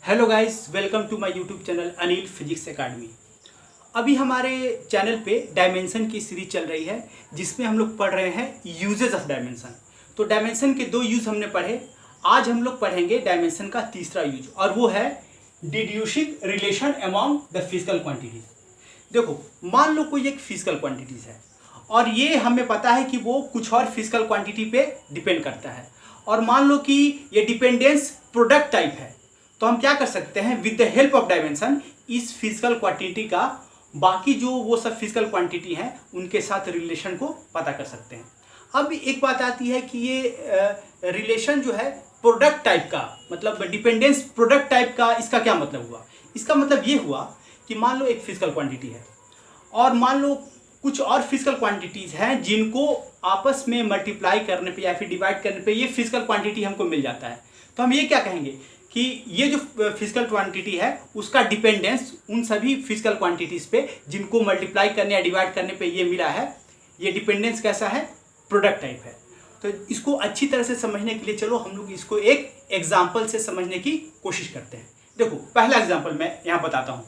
Hello guys, welcome to my YouTube channel Anil physics academy. अभी हमारे channel पे dimension की सीरीज चल रही है जिसमें हम लोग पढ़ रहे हैं यूजेस ऑफ डायमेंशन। तो डायमेंशन के 2 यूज हमने पढ़े। आज हम लोग पढ़ेंगे डायमेंशन का तीसरा यूज और वो है deducing relation among the physical quantities. देखो, मान लो कोई एक फिजिकल क्वांटिटीज है और ये हमें पता है कि वो कुछ और फिजिकल क्वांटिटी पे डिपेंड करता है, और मान लो कि ये डिपेंडेंस प्रोडक्ट टाइप है, तो हम क्या कर सकते हैं with the help of dimension इस फिजिकल क्वांटिटी का बाकी जो वो सब फिजिकल क्वांटिटी हैं उनके साथ रिलेशन को पता कर सकते हैं। अब एक बात आती है कि ये रिलेशन जो है प्रोडक्ट टाइप का, मतलब डिपेंडेंस प्रोडक्ट टाइप का, इसका क्या मतलब हुआ? इसका मतलब ये हुआ कि मान लो एक फिजिकल क्वांटिटी है और मान लो कुछ और फिजिकल क्वांटिटीज हैं जिनको आपस में मल्टीप्लाई करने पे या फिर डिवाइड करने पे ये फिजिकल क्वांटिटी हमको मिल जाता है। तो हम ये क्या कहेंगे कि ये जो फिजिकल क्वांटिटी है उसका डिपेंडेंस उन सभी फिजिकल क्वांटिटीज पे जिनको मल्टीप्लाई करने या डिवाइड करने पे ये मिला है, ये डिपेंडेंस कैसा है? प्रोडक्ट टाइप है। तो इसको अच्छी तरह से समझने के लिए चलो हम लोग इसको एक एग्जाम्पल से समझने की कोशिश करते हैं। देखो, पहला एग्जाम्पल मैं यहाँ बताता हूँ।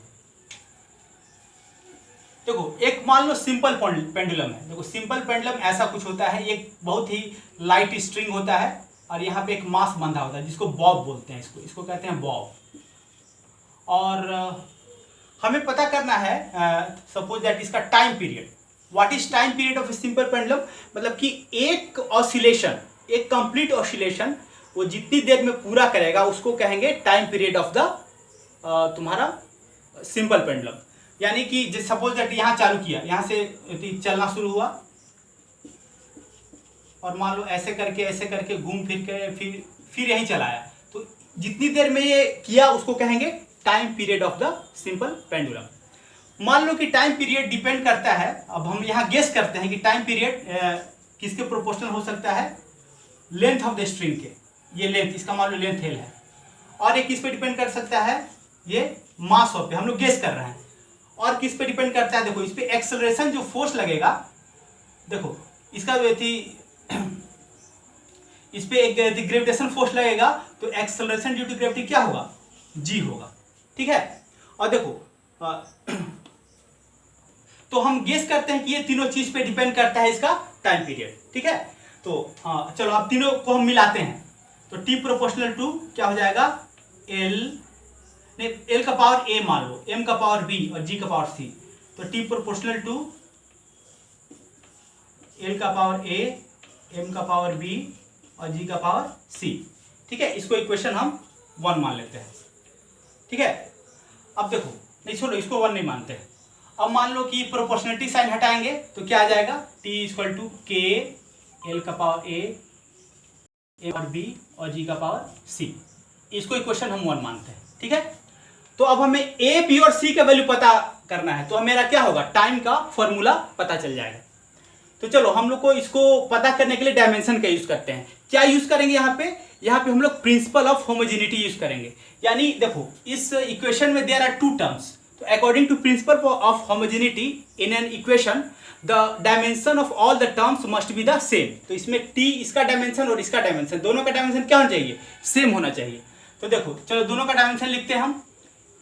देखो, एक मान लो सिंपल पेंडुलम है। देखो, सिंपल पेंडुलम ऐसा कुछ होता है, एक बहुत ही लाइट स्ट्रिंग होता है और यहाँ पे एक मास बंधा होता है जिसको बॉब बोलते हैं, इसको कहते हैं बॉब। और हमें पता करना है सपोज दैट इसका time period. What is time period of a simple pendulum? मतलब कि एक ऑसिलेशन, एक कंप्लीट ऑसिलेशन वो जितनी देर में पूरा करेगा उसको कहेंगे टाइम पीरियड ऑफ द तुम्हारा सिंपल पेंडुलम। यानी कि सपोज दैट यहाँ चालू किया, यहाँ से चलना शुरू हुआ और मान लो ऐसे करके घूम फिर के फिर यहीं चलाया, तो जितनी देर में ये किया उसको कहेंगे time period of the simple pendulum. मान लो कि टाइम पीरियड डिपेंड करता है, अब हम यहाँ गेस करते हैं कि टाइम पीरियड किसके प्रोपोर्शनल हो सकता है? लेंथ ऑफ द स्ट्रिंग के। ये लेंथ, इसका मान लो लेंथ एल है, और ये किस पे डिपेंड कर सकता है? ये मास पे हम लोग गेस कर रहे हैं। और किस पे डिपेंड करता है? देखो, इस पे एक्सेलरेशन जो फोर्स लगेगा, देखो इसका इस पे एक ग्रेविटेशन फोर्स लगेगा, तो एक्सेलरेशन ड्यू टू ग्रेविटी क्या होगा? जी होगा। ठीक है। और देखो तो हम गेस करते हैं कि ये तीनों चीज पे डिपेंड करता है इसका टाइम पीरियड। ठीक है। तो हाँ, चलो अब तीनों को हम मिलाते हैं, तो टी प्रोपोर्शनल टू क्या हो जाएगा? एल का पावर ए मान लो, एम का पावर बी और जी का पावर सी। तो टी प्रोपोर्शनल टू एल का पावर ए, एम का पावर बी और जी का पावर सी। ठीक है। इसको इक्वेशन हम 1 मान लेते हैं। ठीक है। अब देखो, नहीं छोड़ो, इसको 1 नहीं मानते हैं। अब मान लो कि प्रोपोर्शनलिटी साइन हटाएंगे तो क्या आ जाएगा? टी इक्वल टू के एल का पावर ए, ए और बी और जी का पावर सी। इसको इक्वेशन हम 1 मानते हैं। ठीक है। तो अब हमें ए, बी और सी का वैल्यू पता करना है, तो मेरा क्या होगा? टाइम का फॉर्मूला पता चल जाएगा। तो चलो हम लोग को इसको पता करने के लिए डायमेंशन का यूज करते हैं। क्या यूज करेंगे यहाँ पे? यहाँ पे हम लोग प्रिंसिपल ऑफ होमोजेनिटी यूज करेंगे। यानी देखो, इस इक्वेशन में देयर आर 2 टर्म्स, तो according to principle of homogeneity in an equation the dimension of all the terms must be the same. तो इसमें टी इसका डायमेंशन और इसका डायमेंशन, दोनों का डायमेंशन क्या होना चाहिए? सेम होना चाहिए। तो देखो, चलो दोनों का डायमेंशन लिखते हैं हम।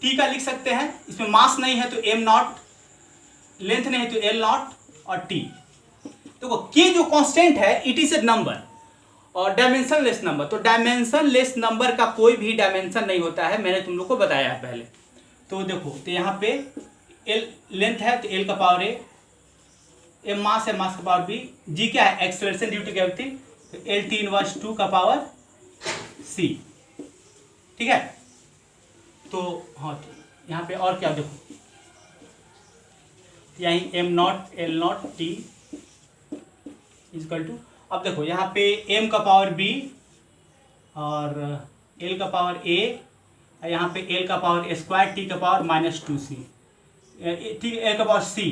टी का लिख सकते हैं, इसमें मास नहीं है तो एम नॉट, लेंथ नहीं है तो एल नॉट, और टी। देखो, के जो कांस्टेंट है इट इज ए नंबर और डायमेंशन लेस नंबर। तो डायमेंशन लेस नंबर का कोई भी डायमेंशन नहीं होता है, मैंने तुम लोग को बताया है पहले। तो देखो, तो यहाँ पे एल लेंथ है तो एल का पावर ए, एम मास है, मास का पावर बी, जी क्या है? एक्सेलरेशन ड्यू टू ग्रेविटी, तो एल टी इनवर्स 2 का पावर सी। ठीक है। तो हाँ, तो यहाँ पे और क्या? देखो यही M not L not T is equal to, अब देखो यहाँ पे एम का पावर बी और एल का पावर ए, यहाँ पे एल का पावर स्क्वायर, टी का पावर -2c, टी एल का पावर सी।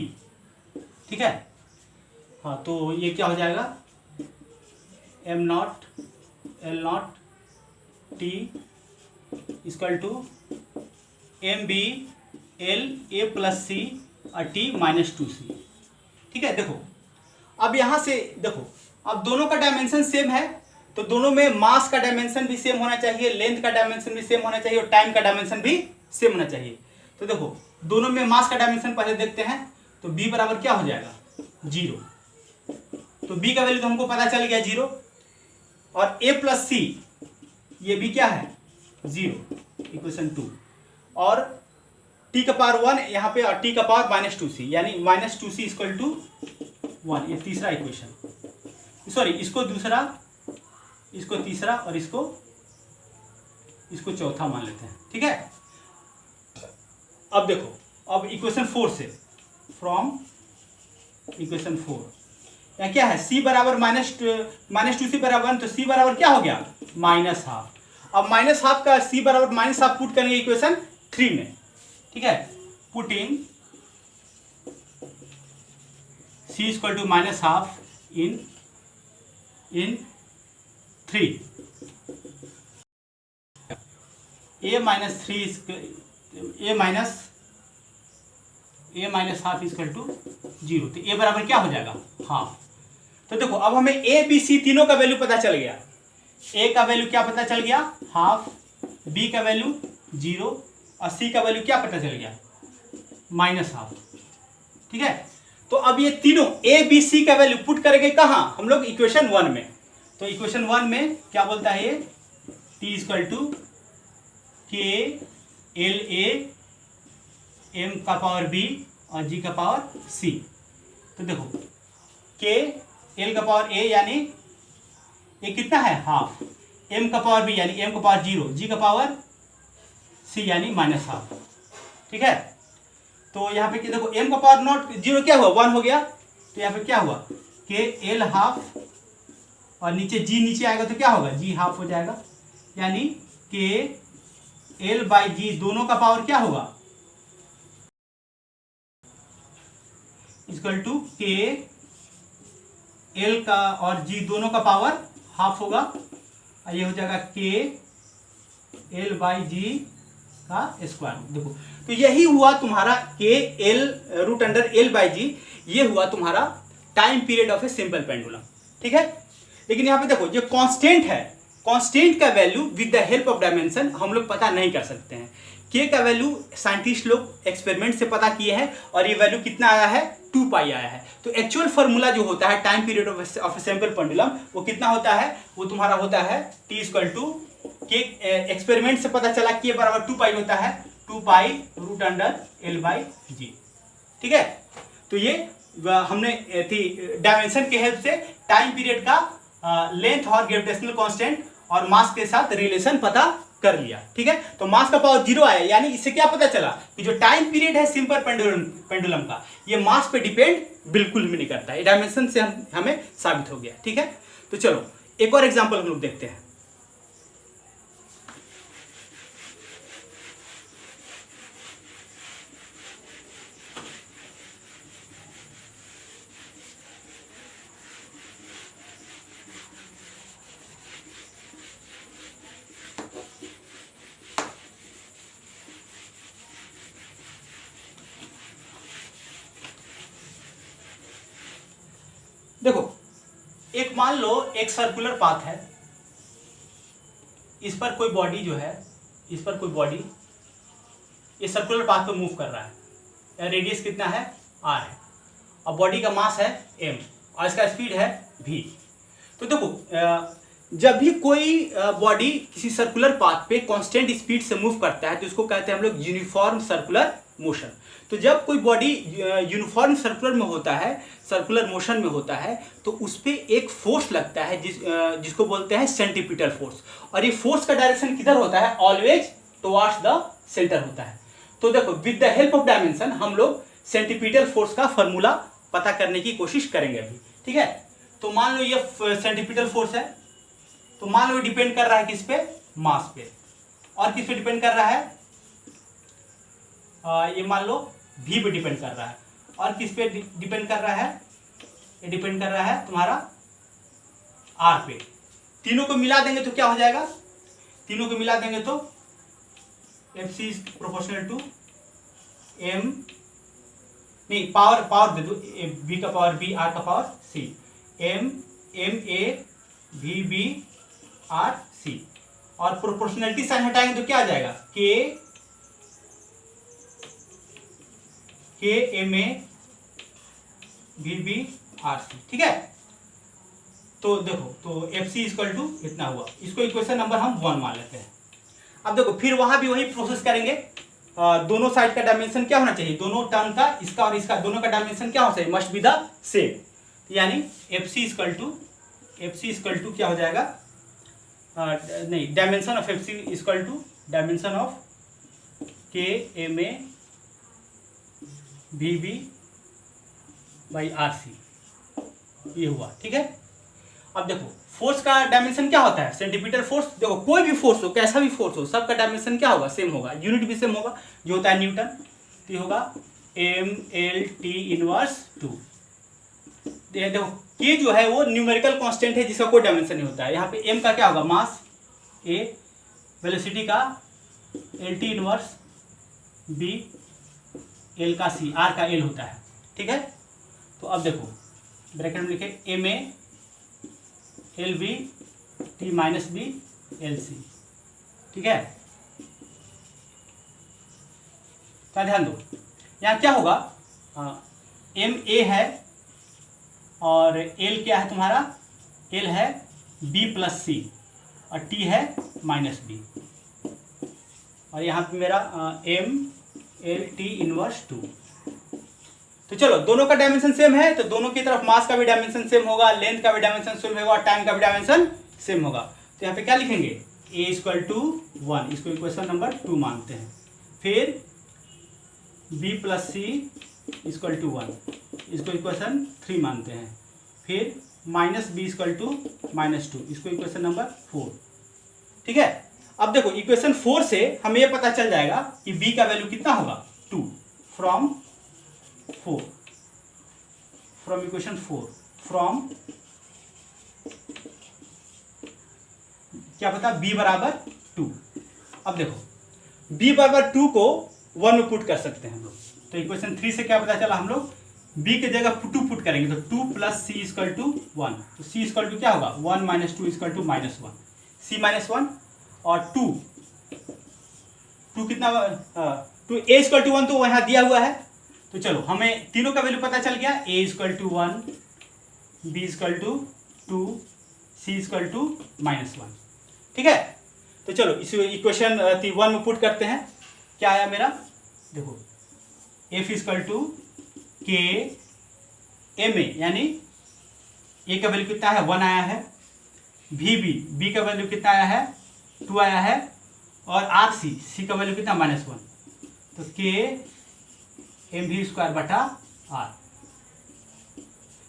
ठीक है। हाँ, तो ये क्या हो जाएगा? M not L not T is equal to M B L A plus C और टी -2c। ठीक है। देखो, अब यहाँ से देखो, अब दोनों का डायमेंशन सेम है तो दोनों में मास का डायमेंशन भी सेम होना चाहिए, लेंथ का डायमेंशन भी सेम होना चाहिए और टाइम का डायमेंशन भी सेम होना चाहिए। तो देखो दोनों में मास का डायमेंशन पहले देखते हैं। तो b बराबर क्या हो जाएगा 0। तो b का वैल्यू तो हमको पता चल गया 0 और a प्लस सी ये भी क्या है 0 इक्वेशन 2 और t का पावर 1 यहाँ पे और t का पावर -2c यानी -2c इक्वल टू 1। ये तीसरा इक्वेशन, सॉरी इसको दूसरा, इसको तीसरा और इसको चौथा मान लेते हैं। ठीक है, अब देखो अब इक्वेशन 4 से, फ्रॉम इक्वेशन 4 यहाँ क्या है c बराबर -2c बराबर 1, तो c बराबर क्या हो गया -12। अब -12 का c बराबर -12 पुट करेंगे इक्वेशन 3 में। ठीक है, putting c equal to -12 in 3 a -half equal to 0। तो a बराबर क्या हो जाएगा हाफ। तो देखो अब हमें a b c तीनों का वैल्यू पता चल गया। a का वैल्यू क्या पता चल गया हाफ, b का वैल्यू 0 और c का वैल्यू क्या पता चल गया -12। ठीक है, तो अब ये तीनों a b c का वैल्यू पुट करेंगे कहाँ हम लोग इक्वेशन 1 में। तो इक्वेशन 1 में क्या बोलता है ये t equal to k l a m का पावर b और g का पावर c। तो देखो k l का पावर a यानी ये कितना है हाफ, m का पावर b यानी m का पावर 0, g का पावर c यानी -12। ठीक है, तो यहाँ पे देखो m का पावर नॉट 0 क्या हुआ 1 हो गया। तो यहाँ पे क्या हुआ k l हाफ और नीचे g नीचे आएगा तो क्या होगा g हाफ हो जाएगा, यानी k l बाई g दोनों का पावर क्या होगा इक्वल टू k l का और g दोनों का पावर हाफ होगा और ये हो जाएगा k l बाई g का स्क्वायर। देखो तो यही हुआ तुम्हारा k l root under l by g, ये हुआ तुम्हारा time period of a simple pendulum. ठीक है, लेकिन यहाँ पे देखो जो कांस्टेंट है, कांस्टेंट का value with the help of dimension हम लोग पता नहीं कर सकते हैं। k का वैल्यू साइंटिस्ट लोग एक्सपेरिमेंट से पता किए हैं और ये वैल्यू कितना आया है 2 पाई आया है। तो एक्चुअल फार्मूला जो होता है time period of simple pendulum वो कितना होता है, वो तुम्हारा होता है t इक्वल टू के एक्सपेरिमेंट से पता चला k बराबर 2 पाई होता है 2 pi root under l by g. ठीक है, तो ये हमने डायमेंशन के हेल्प से टाइम पीरियड का लेंथ और ग्रेविटेशनल कांस्टेंट और मास के साथ रिलेशन पता कर लिया। ठीक है, तो मास का पावर 0 आया, यानी इससे क्या पता चला कि जो टाइम पीरियड है सिंपल पेंडुलम का ये मास पे डिपेंड बिल्कुल भी नहीं करता है। डायमेंशन से हमें साबित हो गया। ठीक है, तो चलो एक और एग्जांपल हम लोग देखते हैं। देखो एक मान लो एक सर्कुलर पाथ है, इस पर कोई बॉडी जो है, इस पर कोई बॉडी ये सर्कुलर पाथ पे मूव कर रहा है, रेडियस कितना है r है और बॉडी का मास है m और इसका स्पीड है v। तो देखो जब भी कोई बॉडी किसी सर्कुलर पाथ पे कांस्टेंट स्पीड से मूव करता है तो इसको कहते हैं हम लोग यूनिफॉर्म सर्कुलर मोशन। तो जब कोई बॉडी यूनिफॉर्म सर्कुलर में होता है, सर्कुलर मोशन में होता है, तो उस पर एक फोर्स लगता है जिसको बोलते हैं सेंट्रीपिटल फोर्स, और ये फोर्स का डायरेक्शन किधर होता है ऑलवेज टुवर्ड्स द सेंटर होता है। तो देखो with the help of dimension हम लोग सेंट्रीपिटल फोर्स का फॉर्मूला पता करने की कोशिश करेंगे अभी। ठीक है, तो मान लो ये सेंट्रीपिटल फोर्स है, तो मान लो डिपेंड कर रहा है किस पे मास पे, और किस पे डिपेंड कर रहा है ये मान लो v पे डिपेंड कर रहा है, और किस पे डिपेंड कर रहा है, ये डिपेंड कर रहा है तुम्हारा r पे। तीनों को मिला देंगे तो क्या हो जाएगा, तीनों को मिला देंगे तो F C is proportional to m, नहीं पावर दे दो, v का पावर b, r का power c, m a v b r c, और प्रोपोर्शनलिटी साइन हटाएंगे तो क्या आ जाएगा, k m a v b r c. ठीक है, तो देखो तो एफ सी इक्वल टू इतना हुआ, इसको इक्वेशन नंबर हम 1 मान लेते हैं। अब देखो फिर वहां भी वही प्रोसेस करेंगे, दोनों साइड का डायमेंशन क्या होना चाहिए, दोनों टर्म का, इसका और इसका, दोनों का डायमेंशन क्या होना चाहिए, मस्ट बी द सेम। यानी एफ सी इक्वल टू क्या हो जाएगा, नहीं, dimension of f C equal to dimension of k m a v b by r c, ये हुआ। ठीक है, अब देखो फोर्स का डायमेंशन क्या होता है, सेंटीमीटर फोर्स। देखो कोई भी फोर्स हो, कैसा भी फोर्स हो, सबका डायमेंशन क्या होगा, सेम होगा, यूनिट भी सेम होगा, जो होता है न्यूटन। तो ये होगा एम एल टी इनवर्स 2। देखो के जो है वो न्यूमेरिकल कांस्टेंट है जिसका कोई डायमेंशन नहीं होता है। यहाँ पे एम का क्या होगा, मास ए, वेलोसिटी का L T inverse B, L का सी, आर का एल होता है। ठीक है, तो अब देखो ब्रैकेट में लिखे M A L B T minus B L C. ठीक है, क्या ध्यान दो, यहाँ क्या होगा, एम ए है और एल क्या है तुम्हारा, एल है बी प्लस सी और टी है माइनस बी, और यहाँ पे मेरा एम एल टी इनवर्स 2। तो चलो दोनों का डायमेंशन सेम है, तो दोनों की तरफ मास का भी डायमेंशन सेम होगा, लेंथ का भी डायमेंशन सेम होगा, और टाइम का भी डायमेंशन सेम होगा। तो यहाँ पे क्या लिखेंगे, a इक्वल टू 1, इसको इक्वेशन नंबर 2 मानते हैं। फिर b plus C equal to 1, इसको इक्वेशन 3 मानते हैं। फिर माइनस बी इक्वल टू -2, इसको इक्वेशन नंबर 4। ठीक है, अब देखो इक्वेशन 4 से हमें ये पता चल जाएगा कि b का वैल्यू कितना होगा, 2, फ्रॉम इक्वेशन 4, फ्रॉम क्या पता, b बराबर 2। अब देखो b बराबर 2 को 1 में पुट कर सकते हैं हम लोग, तो इक्वेशन 3 से क्या पता चला, हम लोग b की जगह 2 पुट करेंगे तो 2 प्लस सी इक्वल टू 1, तो c इक्वल टू क्या होगा, 1 minus 2 equal to -1, c minus 1 और 2 कितना, टू a इक्वल टू 1 तो वहाँ दिया हुआ है। तो चलो हमें तीनों का वैल्यू पता चल गया, a equal to 1, b equal to 2, c equal to -1। ठीक है, तो चलो इस इक्वेशन 1 में पुट करते हैं, क्या आया मेरा, देखो f इक्वल टू के एम ए, यानी a का वैल्यू कितना है, 1 आया है, b का वैल्यू कितना आया है, 2 आया है, और आर सी का वैल्यू कितना, -1, तो के एम वी स्क्वायर बटा आर।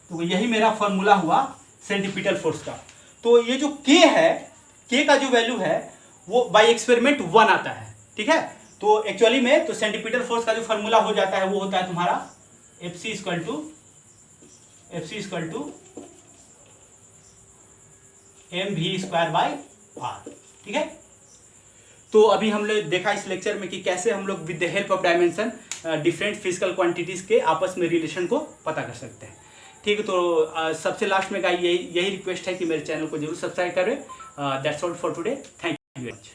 तो यही मेरा फॉर्मूला हुआ सेंटीपिटल फोर्स का। तो ये जो के है, के का जो वैल्यू है वो बाय एक्सपेरिमेंट 1 आता है। ठीक है, तो एक्चुअली में तो सेंटीपिटल फोर्स का जो फॉर्मूला हो जाता है वो होता है तुम्हारा F C equal to M V square by R. ठीक है, तो अभी हम लोग देखा इस लेक्चर में कि कैसे हम लोग with the help of dimension different physical quantities के आपस में रिलेशन को पता कर सकते हैं। ठीक है, तो सबसे लास्ट में का यही रिक्वेस्ट है कि मेरे चैनल को जरूर सब्सक्राइब करें। That's all for today, thank you very much.